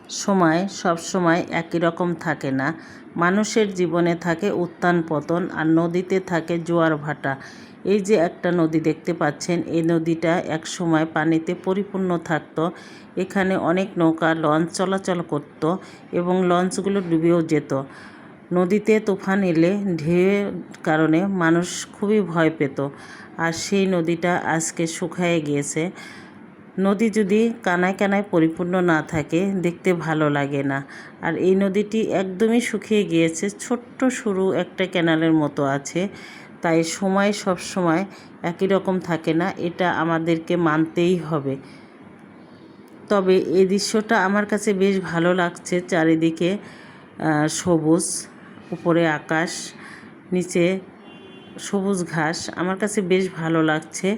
সময় সব সময় একই রকম থাকে না। মানুষের জীবনে থাকে উত্থান পতন, আর নদীতে থাকে জোয়ার ভাটা। এই যে একটা নদী দেখতে পাচ্ছেন, এই নদীটা এক সময় পানিতে পরিপূর্ণ থাকতো। এখানে অনেক নৌকা লঞ্চ চলাচল করত এবং লঞ্চগুলো ডুবেও যেত। নদীতে তুফান এলে ঢেউয়ের কারণে মানুষ খুবই ভয় পেত। আর সেই নদীটা আজকে শুকিয়ে গিয়েছে। নদী যদি কানায় কানায় পরিপূর্ণ না থাকে, দেখতে ভালো লাগে না। আর এই নদীটি একদমই শুকিয়ে গিয়েছে, ছোট্ট সরু একটা ক্যানালের মতো আছে। তাই সময় সব সময় একই রকম থাকে না, এটা আমাদেরকে মানতেই হবে। তবে এই দৃশ্যটা আমার কাছে বেশ ভালো লাগছে। চারিদিকে সবুজ, উপরে আকাশ, নিচে সবুজ ঘাস, আমার কাছে বেশ ভালো লাগছে।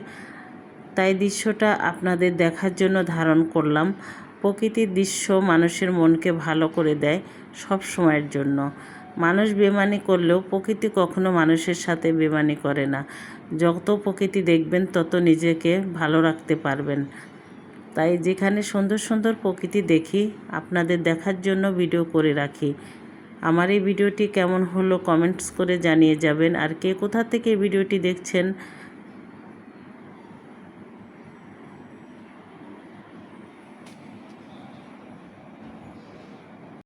তাই দৃশ্যটা আপনাদের দেখার জন্য ধারণ করলাম। প্রকৃতির দৃশ্য মানুষের মনকে ভালো করে দেয় সব সময়ের জন্য। মানুষ বেমানি করলেও প্রকৃতি কখনো মানুষের সাথে বেমানি করে না। যত প্রকৃতি দেখবেন তত নিজেকে ভালো রাখতে পারবেন। তাই যেখানে সুন্দর সুন্দর প্রকৃতি দেখি, আপনাদের দেখার জন্য ভিডিও করে রাখি। আমার এই ভিডিওটি কেমন হলো কমেন্টস করে জানিয়ে যাবেন। আর কে কোথা থেকে ভিডিওটি দেখছেন